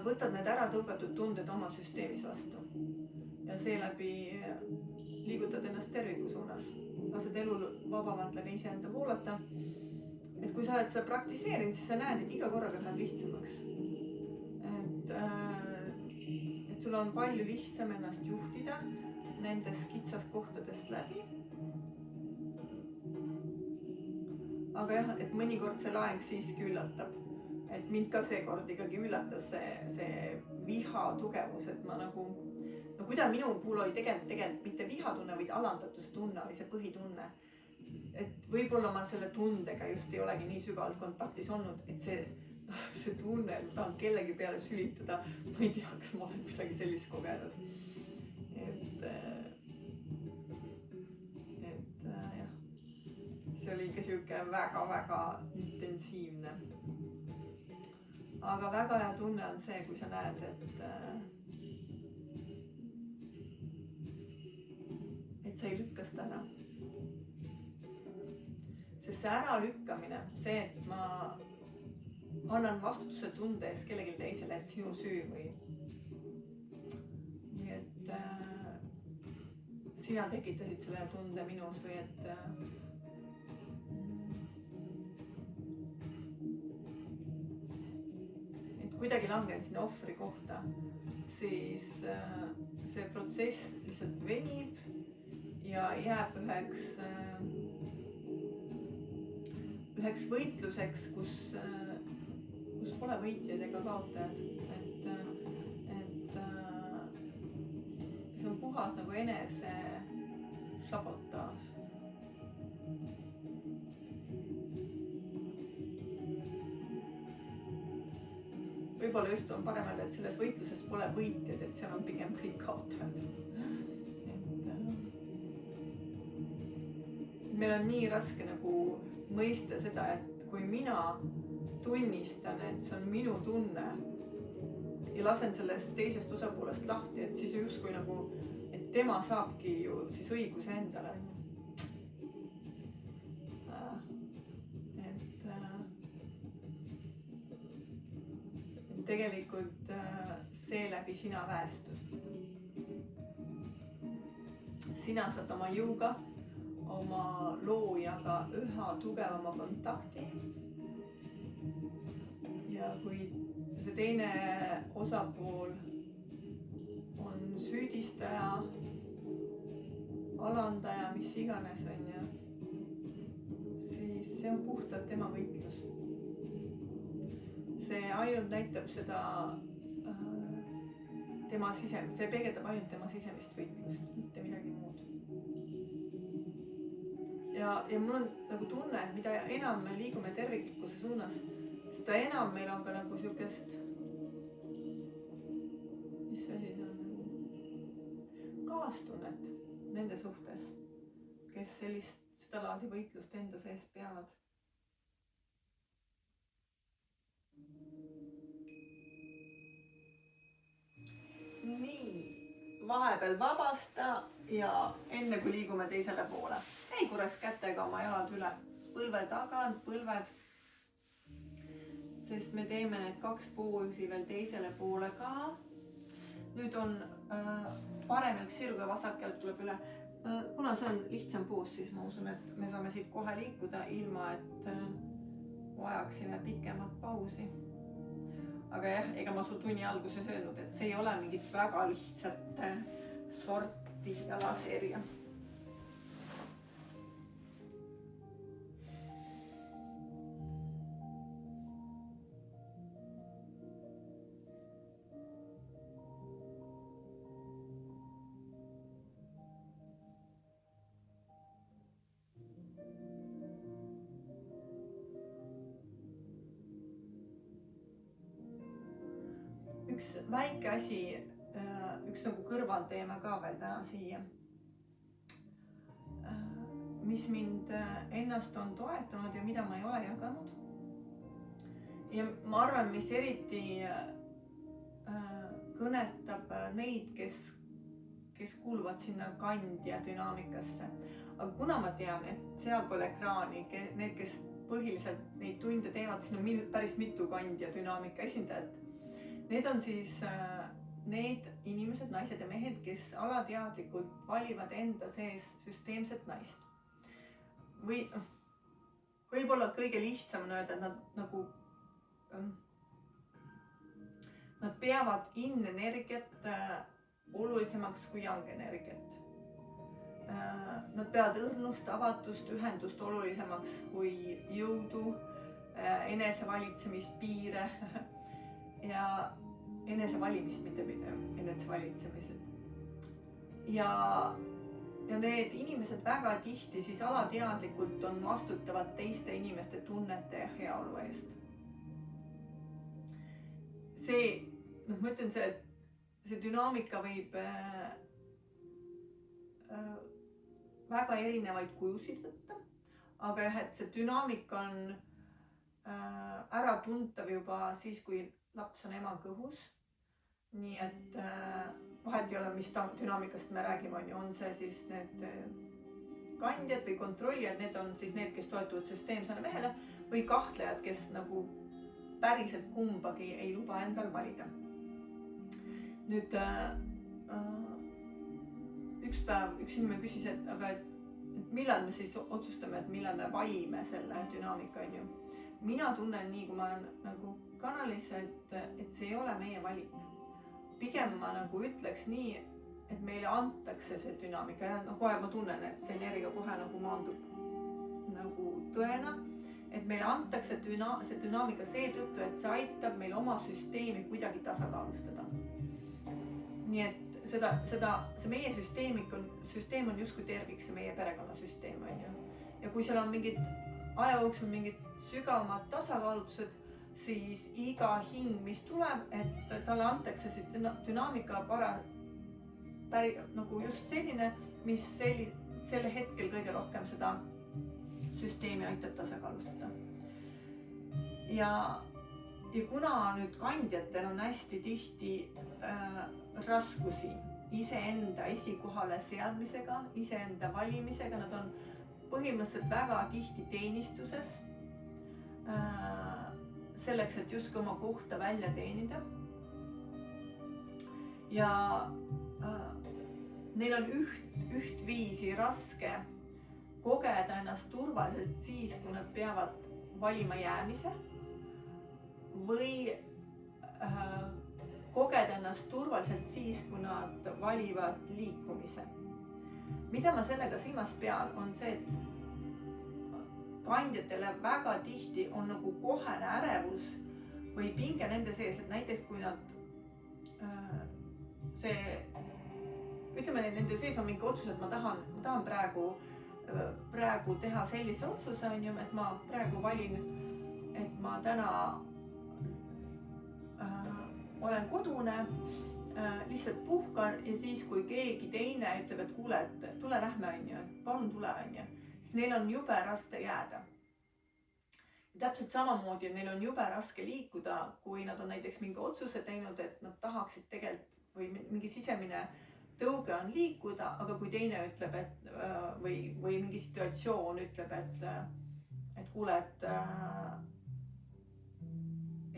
võtad need ära tõugatud tunded oma süsteemis vastu ja seeläbi liigutad ennast terviku suunas, lased elul vabamalt läbi iseenda voolata. Et kui sa oled seda praktiseerinud, siis sa näed, et iga korraga läheb lihtsamaks. Et sul on palju lihtsam ennast juhtida nendest kitsaskohtadest läbi. Aga jah, et mõnikord see laeng siiski üllatab. Et mind ka seekord ikkagi üllatas see viha tugevus, et ma nagu, no kuidas minu puhul oli tegelikult mitte vihatunne, vaid alandatuse tunne oli see põhitunne. Et võib-olla ma selle tundega just ei olegi nii sügavalt kontaktis olnud, et see tunne, et ma tahan kellegi peale sülitada, ma ei tea, kas ma olen midagi sellist kogenud. Et jah, see oli ikka siuke väga-väga intensiivne. Aga väga hea tunne on see, kui sa näed, et sa ei lükka seda ära. Sest see äralükkamine, see, et ma annan vastutuse tunde ees kellelegi teisele, et sinu süü või. Nii et sina tekitasid selle tunde minus või et kuidagi langen sinna ohvri kohta, siis see protsess lihtsalt venib ja jääb üheks võitluseks, kus pole võitjaid ega kaotajad. Et see on puhas nagu enese sabotaaž. Võib-olla just on parem öelda, et selles võitluses pole võitjad, et seal on pigem kõik kaotajad. Meil on nii raske nagu mõista seda, et kui mina tunnistan, et see on minu tunne ja lasen sellest teisest osapoolest lahti, et siis justkui nagu, et tema saabki ju siis õiguse endale. Tegelikult seeläbi sina väestud. Sina saad oma jõuga, oma loojaga üha tugevama kontakti. Ja kui see teine osapool on süüdistaja, alandaja, mis iganes on ju, siis see on puhtalt tema võitlus. See ainult näitab seda tema see peegeldab ainult tema sisemist võitlust, mitte midagi muud. Ja ja mul on nagu tunne, et mida enam me liigume terviklikkuse suunas, seda enam meil on ka nagu siukest, mis see siis on, nagu kaastunnet nende suhtes, kes seda laadi võitlust enda sees peavad. Nii, vahepeal vabasta ja enne kui liigume teisele poole, käi korraks kätega oma jalad üle, põlve tagant, põlved. Sest me teeme need 2 poosi veel teisele poole ka. Nüüd on parem jalg sirgu ja vasak jalg tuleb üle. Kuna see on lihtsam poos, siis ma usun, et me saame siit kohe liikuda ilma, et vajaksime pikemat pausi. Aga jah, ega ma su tunni alguses öelnud, et see ei ole mingit väga lihtsat sorti jalaseeria. Üks väike asi, üks nagu kõrvalteema ka veel täna siia, mis mind ennast on toetanud ja mida ma ei ole jaganud. Ja ma arvan, mis eriti kõnetab neid, kes kuuluvad sinna kandja dünaamikasse. Aga kuna ma tean, et sealpool ekraani, need, kes põhiliselt neid tunde teevad, siin on päris mitu kandja dünaamika esindajat. Need on siis need inimesed, naised ja mehed, kes alateadlikult valivad enda sees süsteemset naist. Või võib-olla kõige lihtsam on öelda, et nad nagu nad peavad yin-energiat olulisemaks kui yang-energiat. Nad peavad õrnust, avatust, ühendust olulisemaks kui jõudu, enesevalitsemist, piire ja enesevalimist, mitte enesevalitsemised. Ja need inimesed väga tihti siis alateadlikult on vastutavad teiste inimeste tunnete ja heaolu eest. Ma ütlen, see dünaamika võib väga erinevaid kujusid võtta, aga jah, et see dünaamika on ära tuntav juba siis, kui laps on ema kõhus. Nii et vahet ei ole, mis dünaamikast me räägime, on see siis need kandjad või kontrollijad, need on siis need, kes toetuvad süsteemsele mehele või kahtlejad, kes nagu päriselt kumbagi ei luba endal valida. Nüüd üks päev üks inimene küsis, et millal me siis otsustame, et millal me valime selle dünaamika, on ju. Mina tunnen nii, kui ma olen nagu kanalis, et see ei ole meie valik. Pigem ma nagu ütleks nii, et meile antakse see dünaamika ja kohe ma tunnen, et see energia kohe nagu maandub nagu tõena, et meile antakse see dünaamika seetõttu, et see aitab meil oma süsteemi kuidagi tasakaalustada. Nii et see meie süsteem on justkui tervik, see meie perekonnasüsteem, on ju. Ja kui seal on mingid aja jooksul mingid sügavamad tasakaalutused, siis iga hing, mis tuleb, et talle antakse see dünaamika nagu just selline, mis sel hetkel kõige rohkem seda süsteemi aitab tasakaalustada. Ja kuna nüüd kandjatel on hästi tihti raskusi iseenda esikohale seadmisega, iseenda valimisega, nad on põhimõtteliselt väga tihti teenistuses selleks, et justkui oma kohta välja teenida. Ja neil on ühtviisi raske kogeda ennast turvaliselt siis, kui nad peavad valima jäämise või kogeda ennast turvaliselt siis, kui nad valivad liikumise. Mida ma sellega silmas pean, on see, et kandjatele väga tihti on nagu kohene ärevus või pinge nende sees, et näiteks kui nad ütleme, nende sees on mingi otsus, et ma tahan praegu praegu teha sellise otsuse, on ju, et ma praegu valin, et ma täna olen kodune, lihtsalt puhkan ja siis, kui keegi teine ütleb, et kuule, et tule lähme, on ju, et palun tule, on ju, siis neil on jube raske jääda. Täpselt samamoodi, et neil on jube raske liikuda, kui nad on näiteks mingi otsuse teinud, et nad tahaksid tegelikult või mingi sisemine tõuge on liikuda, aga kui teine ütleb, et või mingi situatsioon ütleb, et kuule,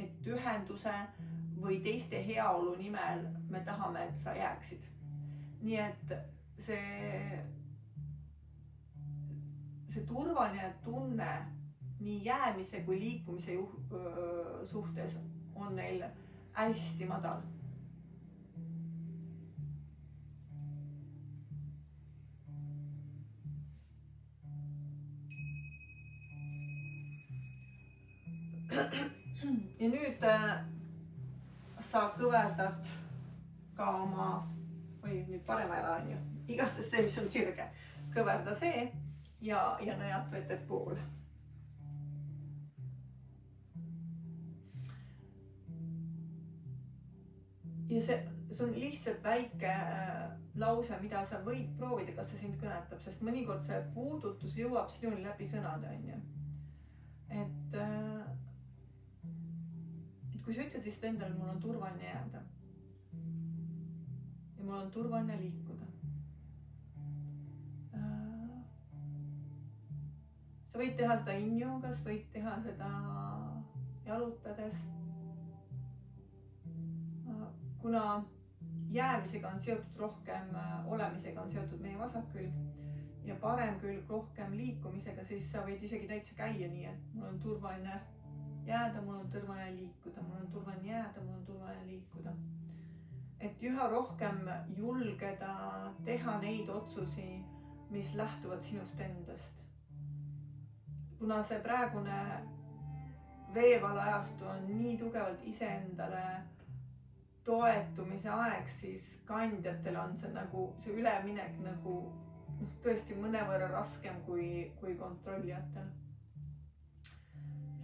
et ühenduse või teiste heaolu nimel me tahame, et sa jääksid. Nii et see turvaline tunne nii jäämise kui liikumise suhtes on neil hästi madal. Ja nüüd sa kõverdad ka oma, või nüüd parema jala on ju, igastahes see, mis on sirge, kõverda see ja nõjad võtta poole. Ja see on lihtsalt väike lause, mida sa võid proovida, kas see sind kõnetab, sest mõnikord see puudutus jõuab sinuni läbi sõnade, on ju. Et kui sa ütled lihtsalt endale, mul on turvaline jääda ja mul on turvaline liikuda. Sa võid teha seda in-joogas, võid teha seda jalutades. Kuna jäämisega on seotud rohkem olemisega, on seotud meie vasak külg ja parem külg rohkem liikumisega, siis sa võid isegi täitsa käia nii, et mul on turvaline jääda, mul on turvaline liikuda, mul on turvaline jääda, mul on turvaline liikuda. Et üha rohkem julgeda teha neid otsusi, mis lähtuvad sinust endast. Kuna see praegune veevalajastu on nii tugevalt iseendale toetumise aeg, siis kandjatel on see nagu see üleminek nagu tõesti mõnevõrra raskem kui kontrollijatel.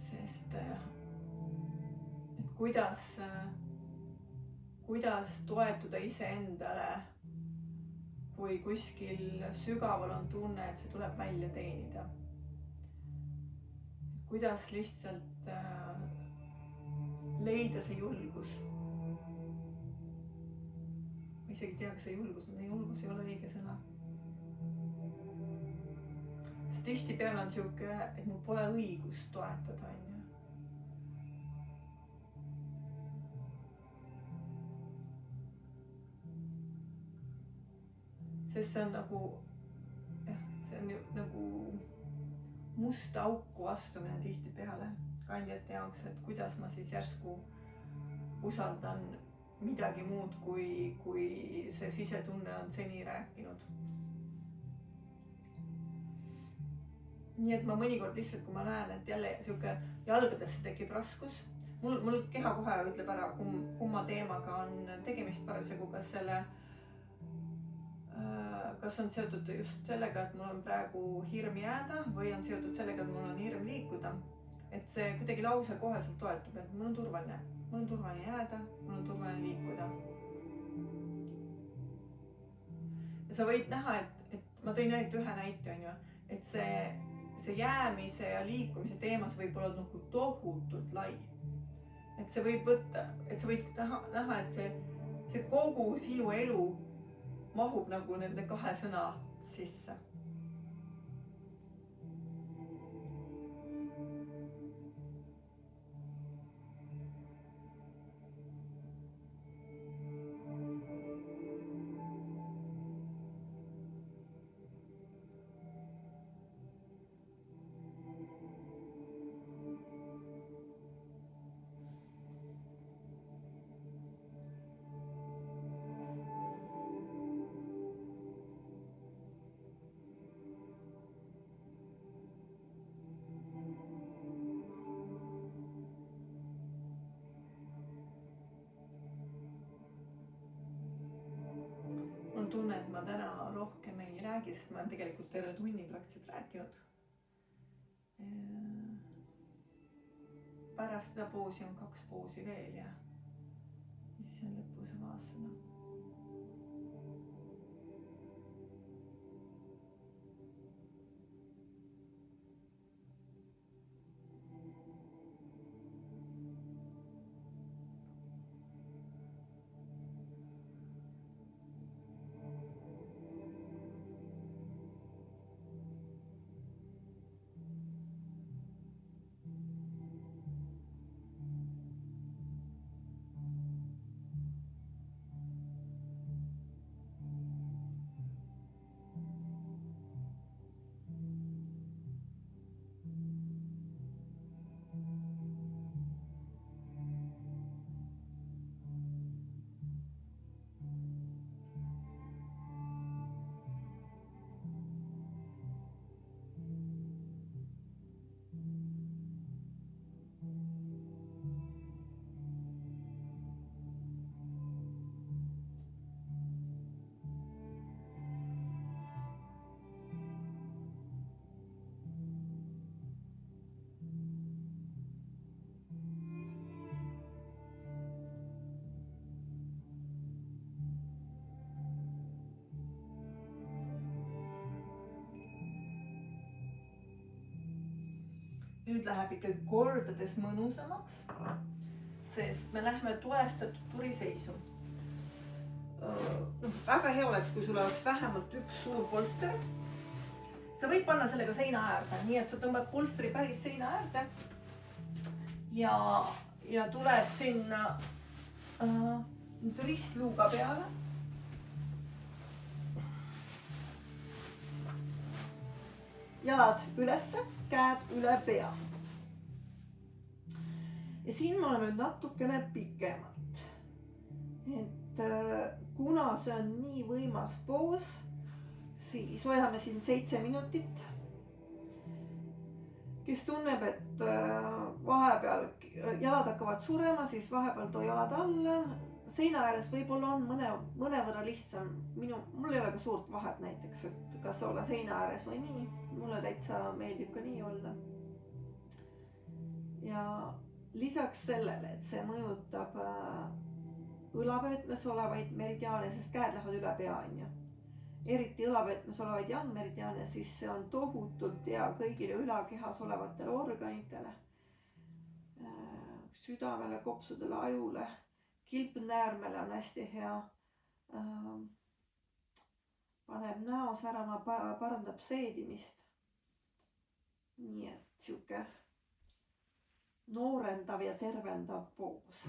Sest et kuidas toetuda iseendale, kui kuskil sügaval on tunne, et see tuleb välja teenida. Kuidas lihtsalt leida see julgus. Ma isegi tea, kas see julgus ei ole õige sõna. Sest tihtipeale on siuke, et mul pole õigust toetada, on ju. Sest see on nagu, see on nagu musta auku astumine tihtipeale kandjate jaoks, et kuidas ma siis järsku usaldan midagi muud, kui see sisetunne on seni rääkinud. Nii et ma mõnikord lihtsalt, kui ma näen, et jälle siuke jalgadesse tekib raskus, mul keha kohe ütleb ära, kumma teemaga on tegemist parasjagu, kas on seotud just sellega, et mul on praegu hirm jääda või on seotud sellega, et mul on hirm liikuda. Et see kuidagi lause koheselt toetub, et mul on turvaline jääda, mul on turvaline liikuda. Ja sa võid näha, et ma tõin ainult ühe näite, on ju, et see jäämise ja liikumise teemas võib olla nagu tohutult lai. Et see võib võtta, et sa võid näha, et see kogu sinu elu mahub nagu nende kahe sõna sisse. Tunne, et ma täna rohkem ei räägi, sest ma olen tegelikult terve tunni praktiliselt rääkinud. Pärast seda poosi on 2 poosi veel ja siis on lõpus Savasana. Nüüd läheb ikkagi kordades mõnusamaks, sest me lähme toestatud turiseisu. Väga hea oleks, kui sul oleks vähemalt üks suur polster. Sa võid panna selle ka seina äärde, nii et sa tõmbad polstri päris seina äärde ja tuled sinna ristluuga peale. Jalad ülesse, käed üle pea. Ja siin me oleme natukene pikemalt. Et kuna see on nii võimas poos, siis hoiame siin 7 minutit. Kes tunneb, et vahepeal jalad hakkavad surema, siis vahepeal too jalad alla. Seina ääres võib-olla on mõnevõrra lihtsam. Mul ei ole ka suurt vahet näiteks, et kas olla seina ääres või nii. Mulle täitsa meeldib ka nii olla. Ja lisaks sellele, et see mõjutab õlavöötmes olevaid meridiaane, sest käed lähevad üle pea, eriti õlavöötmes olevaid jalgmeridiaane, siis see on tohutult hea kõigile ülakehas olevatele organitele, südamele, kopsudele, ajule, kilpnäärmele on hästi hea, paneb näo särama, parandab seedimist. Nii et siuke noorendav ja tervendav poos.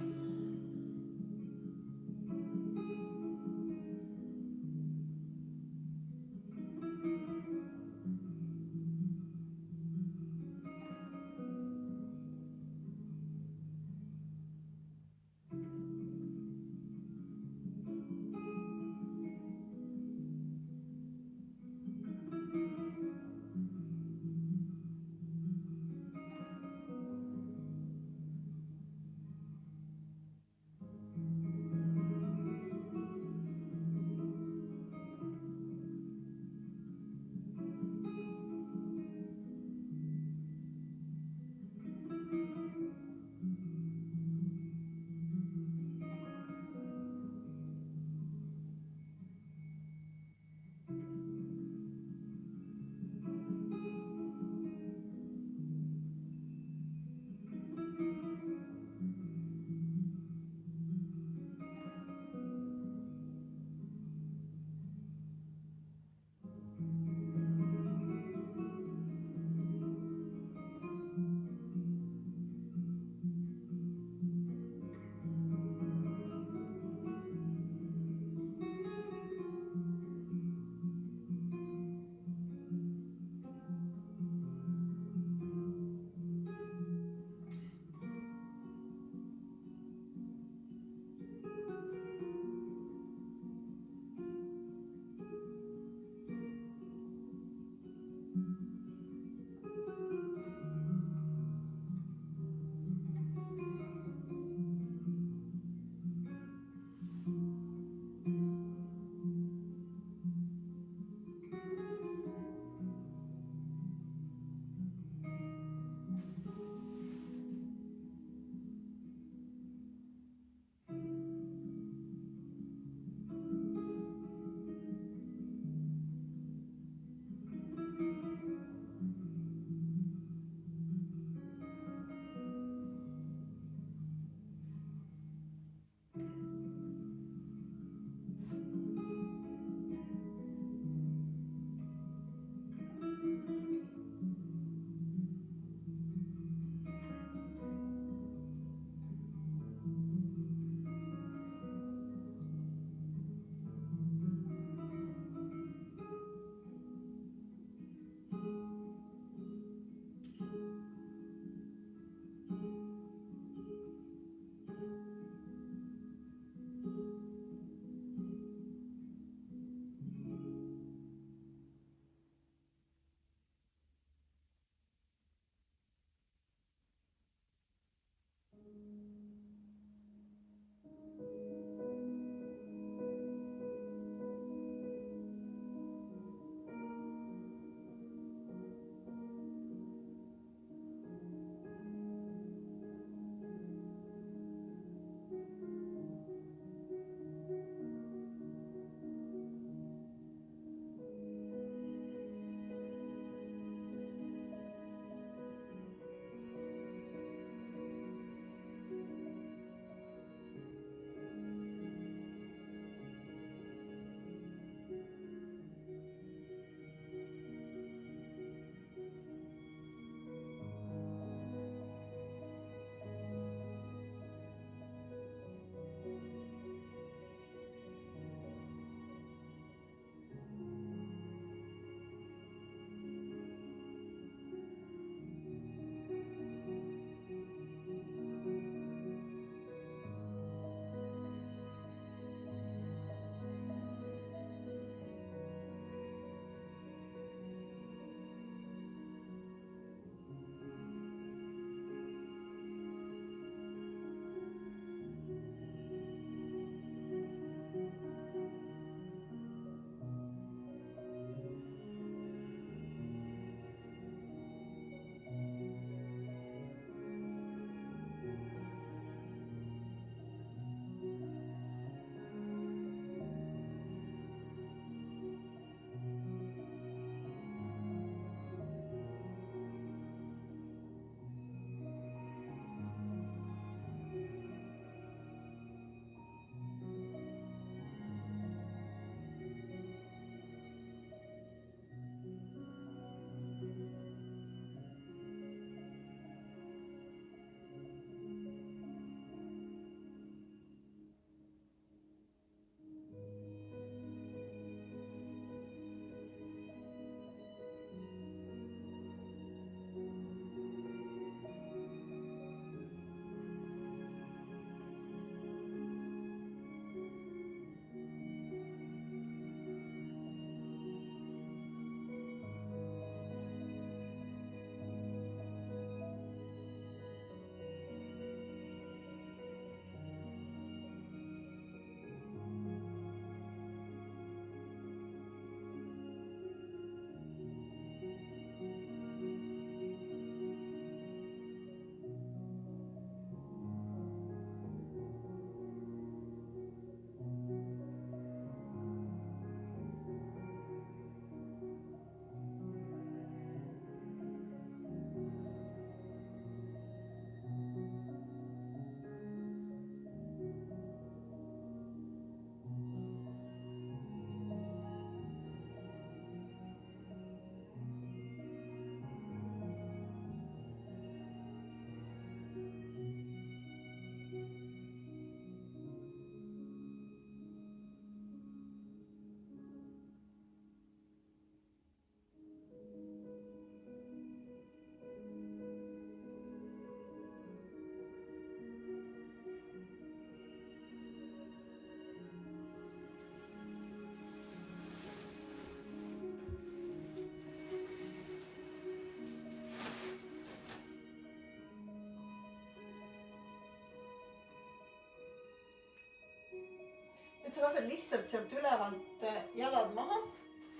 nüüd sa lased lihtsalt sealt ülevalt jalad maha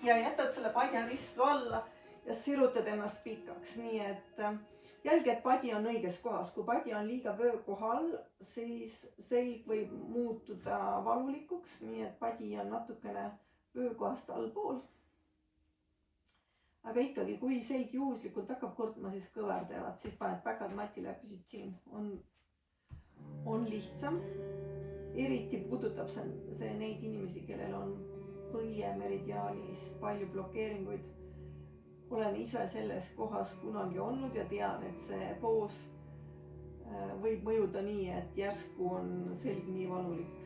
ja jätad selle padja ristu alla ja sirutad ennast pikaks, nii et jälgi, et padi on õiges kohas. Kui padi on liiga vöökohal, siis selg võib muutuda valulikuks, nii et padi on natukene vöökohast allpool. Aga ikkagi, kui selg juhuslikult hakkab kurtma, siis kõverdavad, siis paned päkad matile ja püsid siin. On lihtsam. Eriti puudutab see neid inimesi, kellel on põie meridiaanis palju blokeeringuid. Olen ise selles kohas kunagi olnud ja tean, et see poos võib mõjuda nii, et järsku on selg nii valulik.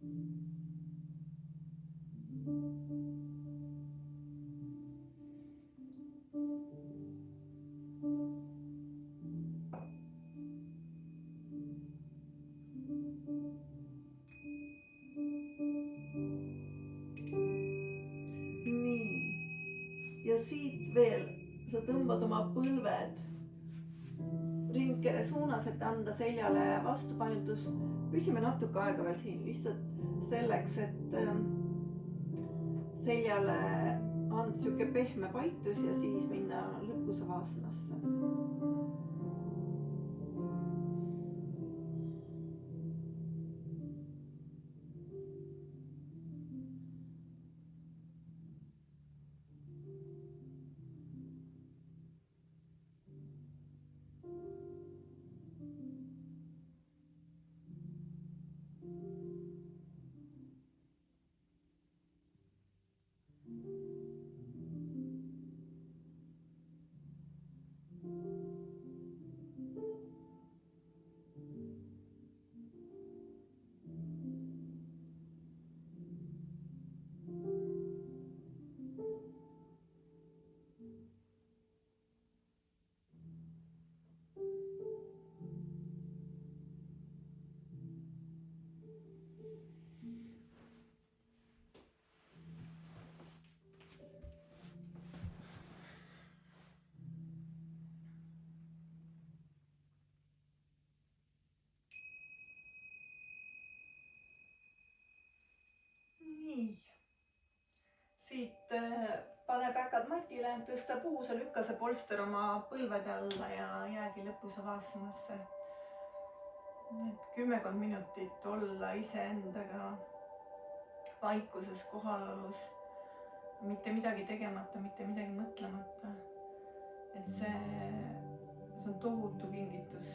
nii, ja siit veel sa tõmbad oma põlved ringkere suunas, et anda seljale vastupaigutus. Püsime natuke aega veel siin lihtsalt selleks, et seljale anda siuke pehme paitus ja siis minna lõpusavasanasse. Nii, siit pane päkad matile, tõsta puusa, lükka see polster oma põlvede alla ja jäägi lõpusavasanasse. 10 minutit olla iseendaga vaikuses, kohalolus, mitte midagi tegemata, mitte midagi mõtlemata. Et see on tohutu kingitus.